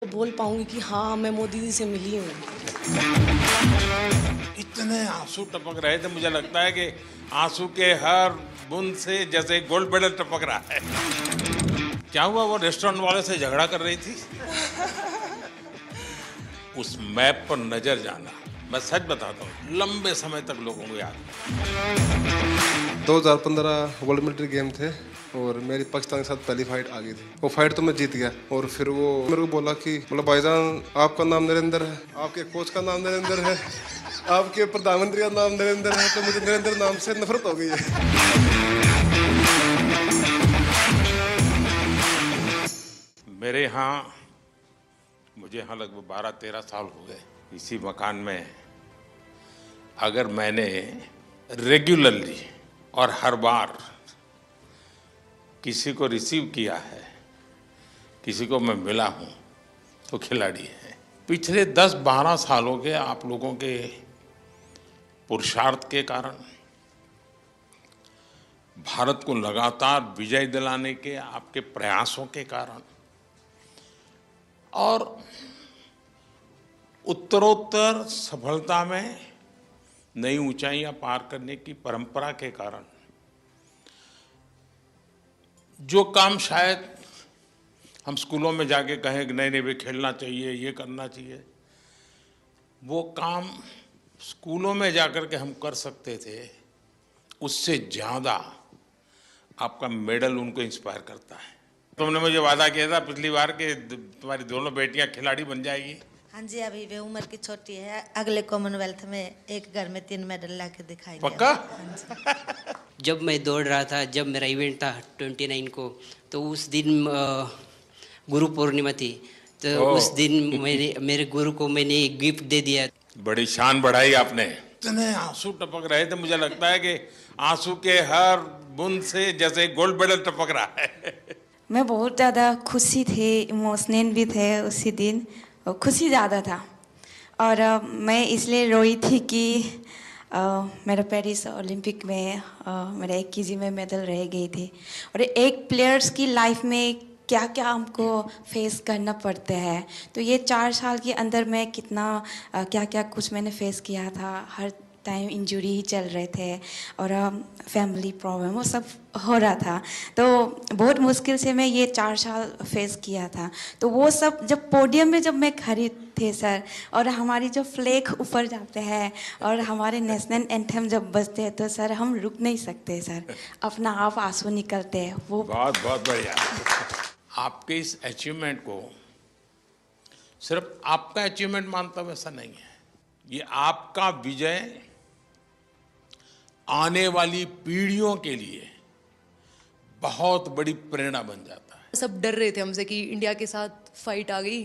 बोल पाऊँगी कि हाँ, मैं मोदी जी से मिली हूँ। इतने आंसू टपक रहे थे, मुझे लगता है कि आंसू के हर बूंद से जैसे गोल्ड मेडल टपक रहा है। क्या हुआ, वो रेस्टोरेंट वाले से झगड़ा कर रही थी? उस मैप पर नजर जाना, मैं सच बताता हूँ, लंबे समय तक लोगों को याद है। 2015 वर्ल्ड मिलिट्री गेम थे और मेरी पाकिस्तान के साथ पहली फाइट आ गई थी। वो फाइट तो मैं जीत गया और फिर वो मेरे को बोला कि मतलब भाईजान आपका नाम नरेंद्र है, आपके कोच का नाम नरेंद्र है, आपके प्रधानमंत्री का नाम नरेंद्र है, तो मुझे नरेंद्र नाम से नफरत हो गई है। मेरे यहाँ, मुझे यहाँ लगभग 12-13 साल हो गए इसी मकान में। अगर मैंने रेगुलरली और हर बार किसी को रिसीव किया है, किसी को मैं मिला हूँ, तो खिलाड़ी है। पिछले 10-12 सालों के आप लोगों के पुरुषार्थ के कारण, भारत को लगातार विजय दिलाने के आपके प्रयासों के कारण और उत्तरोत्तर सफलता में नई ऊंचाइयां पार करने की परंपरा के कारण, जो काम शायद हम स्कूलों में जाके कहें कि नहीं नहीं भाई खेलना चाहिए, ये करना चाहिए, वो काम स्कूलों में जाकर के हम कर सकते थे, उससे ज़्यादा आपका मेडल उनको इंस्पायर करता है। तुमने मुझे वादा किया था पिछली बार कि तुम्हारी दोनों बेटियां खिलाड़ी बन जाएगी। हाँ जी, अभी वे उम्र की छोटी है, अगले कॉमनवेल्थ में एक घर में 3 मेडल ला के दिखाएंगे। पक्का? हाँ जी। जब मैं दौड़ रहा था, जब मेरा इवेंट था 29 को, तो उस दिन गुरु पूर्णिमा थी, तो उस दिन मेरे गुरु को मैंने एक गिफ्ट दे दिया। बड़ी शान बढ़ाई आपने। इतने आंसू टपक रहे थे, मुझे लगता है कि आंसू के हर बूंद से जैसे गोल्ड मेडल टपक रहा है। मैं बहुत ज़्यादा खुशी थी, इमोशनल भी थे उसी दिन, और खुशी ज़्यादा था। और मैं इसलिए रोई थी कि मेरा पेरिस ओलंपिक में मेरा 1 केजी में मेडल रह गई थी। और एक प्लेयर्स की लाइफ में क्या क्या हमको फेस करना पड़ता है, तो ये 4 साल के अंदर मैं कितना क्या क्या कुछ मैंने फेस किया था। हर टाइम इंजरी ही चल रहे थे और फैमिली प्रॉब्लम वो सब हो रहा था, तो बहुत मुश्किल से मैं ये 4 साल फेस किया था। तो वो सब जब पोडियम में जब मैं खड़ी थी सर, और हमारी जो फ्लैग ऊपर जाते हैं और हमारे नेशनल एंथम जब बजते हैं, तो सर हम रुक नहीं सकते सर, अपना आप आंसू निकलते हैं। वो बहुत बहुत बढ़िया। आपके इस अचीवमेंट को सिर्फ आपका अचीवमेंट मानता हूं, ऐसा नहीं है। ये आपका विजय आने वाली पीढ़ियों के लिए बहुत बड़ी प्रेरणा बन जाता है। सब डर रहे थे हमसे कि इंडिया के साथ फाइट आ गई,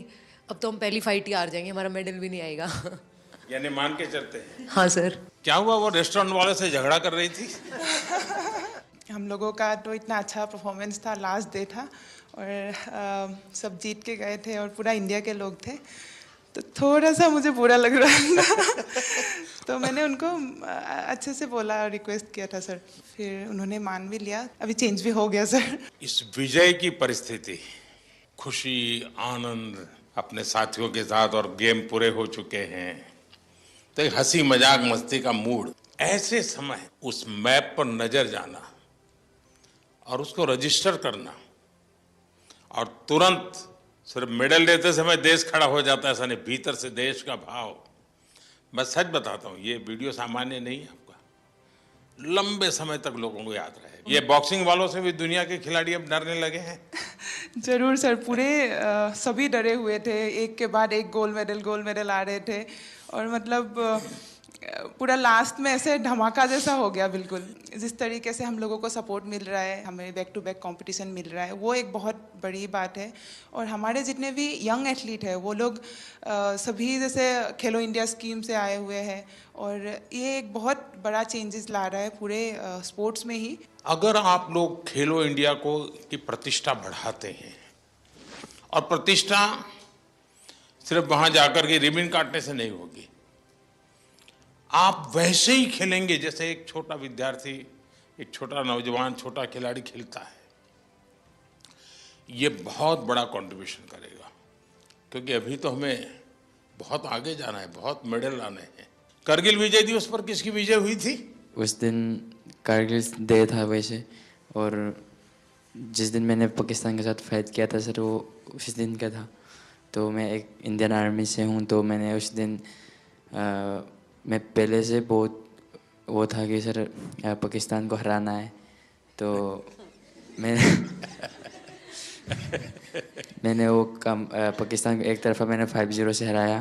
अब तो हम पहली फाइट ही हार जाएंगे, हमारा मेडल भी नहीं आएगा। यानी मान के चलते हैं। हाँ सर। क्या हुआ, वो रेस्टोरेंट वाले से झगड़ा कर रही थी? हम लोगों का तो इतना अच्छा परफॉर्मेंस था, लास्ट डे था और सब जीत के गए थे और पूरा इंडिया के लोग थे, तो थोड़ा सा मुझे बुरा लग रहा था। तो मैंने उनको अच्छे से बोला और रिक्वेस्ट किया था सर, फिर उन्होंने मान भी लिया, अभी चेंज भी हो गया सर। इस विजय की परिस्थिति, खुशी, आनंद, अपने साथियों के साथ और गेम पूरे हो चुके हैं, तो एक हंसी मजाक मस्ती का मूड, ऐसे समय उस मैप पर नजर जाना और उसको रजिस्टर करना और तुरंत सिर्फ मेडल लेते समय देश खड़ा हो जाता है, ऐसा नहीं, भीतर से देश का भाव। मैं सच बताता हूँ, ये वीडियो सामान्य नहीं है आपका, लंबे समय तक लोगों को याद रहेगा। ये बॉक्सिंग वालों से भी दुनिया के खिलाड़ी अब डरने लगे हैं। जरूर सर, पूरे सभी डरे हुए थे, एक के बाद एक गोल्ड मेडल आ रहे थे और मतलब पूरा लास्ट में ऐसे धमाका जैसा हो गया बिल्कुल। जिस तरीके से हम लोगों को सपोर्ट मिल रहा है, हमें बैक टू बैक कंपटीशन मिल रहा है, वो एक बहुत बड़ी बात है। और हमारे जितने भी यंग एथलीट हैं वो लोग सभी जैसे खेलो इंडिया स्कीम से आए हुए हैं और ये एक बहुत बड़ा चेंजेस ला रहा है पूरे स्पोर्ट्स में ही। अगर आप लोग खेलो इंडिया को की प्रतिष्ठा बढ़ाते हैं, और प्रतिष्ठा सिर्फ वहां जाकर के रिबन काटने से नहीं होगी, आप वैसे ही खेलेंगे जैसे एक छोटा विद्यार्थी, एक छोटा नौजवान, छोटा खिलाड़ी खेलता है, ये बहुत बड़ा कंट्रीब्यूशन करेगा। क्योंकि अभी तो हमें बहुत आगे जाना है, बहुत मेडल लाने हैं। करगिल विजय दिवस पर किसकी विजय हुई थी? उस दिन कारगिल डे था वैसे, और जिस दिन मैंने पाकिस्तान के साथ फाइट किया था सर, वो उस दिन का था। तो मैं एक इंडियन आर्मी से हूँ, तो मैंने उस दिन मैं पहले से बहुत वो था कि सर पाकिस्तान को हराना है। तो मैंने वो काम पाकिस्तान को एक तरफा मैंने 5-0 से हराया।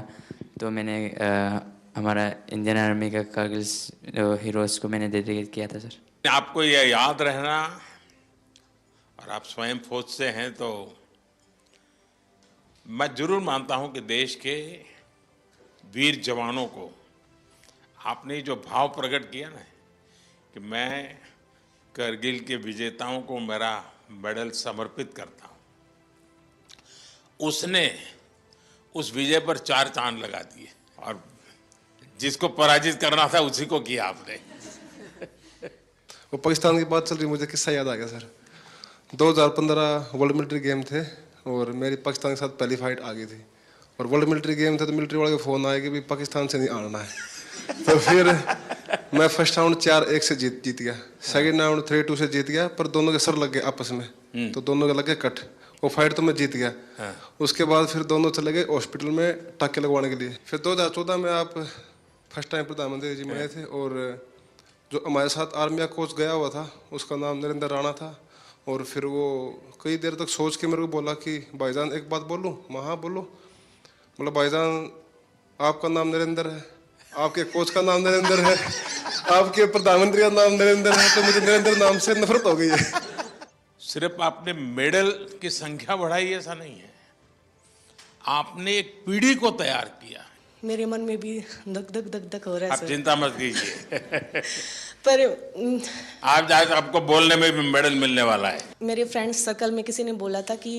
तो मैंने हमारा इंडियन आर्मी का कारगिल हीरोज़ को मैंने डेडिकेट किया था सर। आपको यह याद रहना, और आप स्वयं फौज से हैं, तो मैं जरूर मानता हूं कि देश के वीर जवानों को आपने जो भाव प्रकट किया ना कि मैं करगिल के विजेताओं को मेरा मेडल समर्पित करता हूं, उसने उस विजय पर 4 चांद लगा दिए, और जिसको पराजित करना था उसी को किया आपने। वो पाकिस्तान की बात चल रही, मुझे किस्सा याद आ गया सर। 2015 वर्ल्ड मिलिट्री गेम थे और मेरी पाकिस्तान के साथ पहली फाइट आ गई थी। और वर्ल्ड मिलिट्री गेम थे तो मिलिट्री वाले का फ़ोन आया कि भी पाकिस्तान से नहीं आना है। तो फिर मैं फर्स्ट राउंड 4-1 से जीत गया, सेकंड राउंड 3-2 से जीत गया, पर दोनों के सर लग गए आपस में, तो दोनों के लगे कट। वो फाइट तो मैं जीत गया। उसके बाद फिर दोनों चले गए हॉस्पिटल में टाँके लगवाने के लिए। फिर 2014 में आप फर्स्ट टाइम प्रधानमंत्री जी बने थे, और जो हमारे साथ आर्मी का कोच गया हुआ था उसका नाम नरेंद्र राणा था। और फिर वो कई देर तक सोच के मेरे को बोला कि भाईजान एक बात बोलूं? मैं हाँ बोलो। बोला भाईजान आपका नाम नरेंद्र है, आपके कोच का नाम नरेंद्र है, आपके प्रधानमंत्री का नाम नरेंद्र है, तो मुझे नरेंद्र नाम से नफरत हो गई है। सिर्फ आपने मेडल की संख्या बढ़ाई ऐसा नहीं है, आपने एक पीढ़ी को तैयार किया। मेरे मन में भी धक धक धक धक हो रहा है आप सर। चिंता मत कीजिए। पर आप आज आपको बोलने में भी मेडल मिलने वाला है। मेरे फ्रेंड्स सर्कल में किसी ने बोला था कि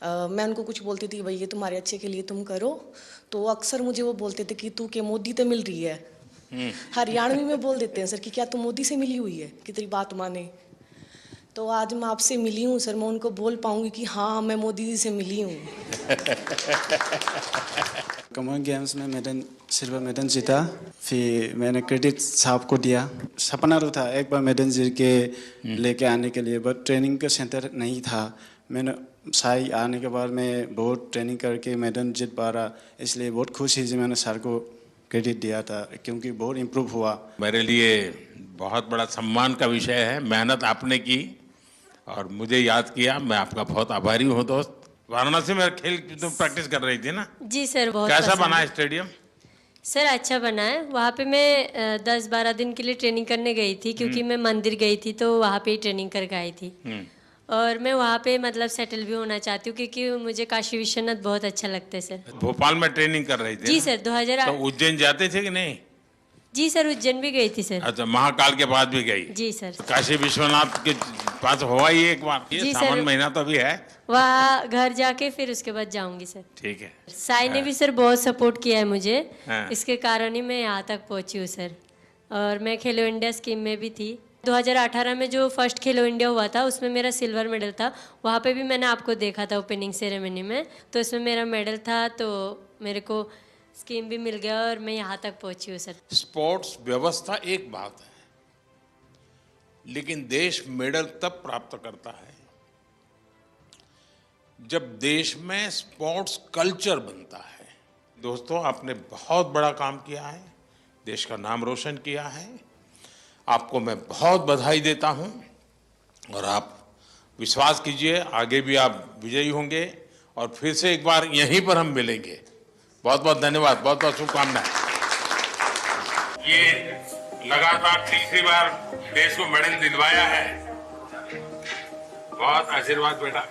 मैं उनको कुछ बोलती थी, भाई ये तुम्हारे अच्छे के लिए तुम करो, तो अक्सर मुझे वो बोलते थे कि तू के मोदी तो मिल रही है। हरियाणवी में बोल देते हैं सर कि क्या तू मोदी से मिली हुई है कि तेरी बात माने। तो आज मैं आपसे मिली हूँ सर, मैं उनको बोल पाऊंगी कि हाँ मैं मोदी जी से मिली हूँ। कॉमन गेम्स में मैंने सिल्वर मेडल जीता, फिर मैंने क्रेडिट साहब को दिया। सपना तो था एक बार मेडल जीत के लेके आने के लिए, बट ट्रेनिंग का सेंटर नहीं था। मैंने साई आने के बाद मैं बहुत ट्रेनिंग करके मेडल जीत पा रहा, इसलिए बहुत खुश ही मैंने सर को क्रेडिट दिया था, क्योंकि बहुत इम्प्रूव हुआ। मेरे लिए बहुत बड़ा सम्मान का विषय है। मेहनत आपने की और मुझे याद किया, मैं आपका बहुत आभारी हूँ दोस्त। वाराणसी में खेल तुम प्रैक्टिस कर रही थी ना? जी सर, बहुत कैसा बना है स्टेडियम? सर अच्छा बना है। वहाँ पे मैं 10-12 दिन के लिए ट्रेनिंग करने गई थी, क्योंकि मैं मंदिर गई थी तो वहाँ पे ही ट्रेनिंग करके आई थी। और मैं वहाँ पे मतलब सेटल भी होना चाहती हूँ, क्योंकि मुझे काशी विश्वनाथ बहुत अच्छा लगता है सर। भोपाल में ट्रेनिंग कर रही थी? जी सर, 2008। तो उज्जैन जाते थे कि नहीं? जी सर, उज्जैन भी गई थी सर। अच्छा, महाकाल के बाद भी गई? जी सर। काशी विश्वनाथ के पास हुआ ही एक बार? ये सावन महीना तो अभी है, वहाँ घर जाके फिर उसके बाद जाऊंगी सर। ठीक है। साई ने भी सर बहुत सपोर्ट किया है मुझे, हाँ। इसके कारण ही मैं यहाँ तक पहुँची हूँ सर। और मैं खेलो इंडिया स्कीम में भी थी। 2018 में जो फर्स्ट खेलो इंडिया हुआ था उसमें मेरा सिल्वर मेडल था। वहाँ पे भी मैंने आपको देखा था ओपनिंग सेरेमनी में, तो इसमें मेरा मेडल था, तो मेरे को स्कीम भी मिल गया और मैं यहाँ तक पहुँची हूँ सर। स्पोर्ट्स व्यवस्था एक बात है, लेकिन देश मेडल तब प्राप्त करता है जब देश में स्पोर्ट्स कल्चर बनता है। दोस्तों, आपने बहुत बड़ा काम किया है, देश का नाम रोशन किया है। आपको मैं बहुत बधाई देता हूं, और आप विश्वास कीजिए आगे भी आप विजयी होंगे, और फिर से एक बार यहीं पर हम मिलेंगे। बहुत बहुत धन्यवाद, बहुत बहुत शुभकामनाएं। ये लगातार तीसरी बार देश को मेडल दिलवाया है। बहुत आशीर्वाद बेटा।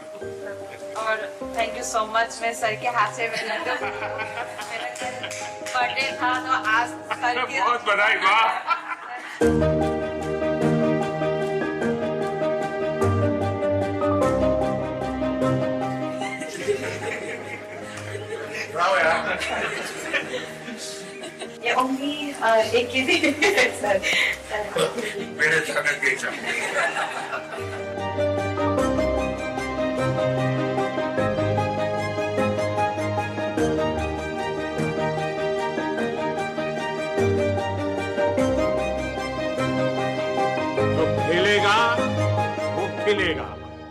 और थैंक यू सो मच। मैं सर के हाथ से मेरा बर्थडे था, तो आज सर के बहुत बधाई। वाह, ये ओनली एक ही दिन सर मेरे साथ गई सब। मिलेगा।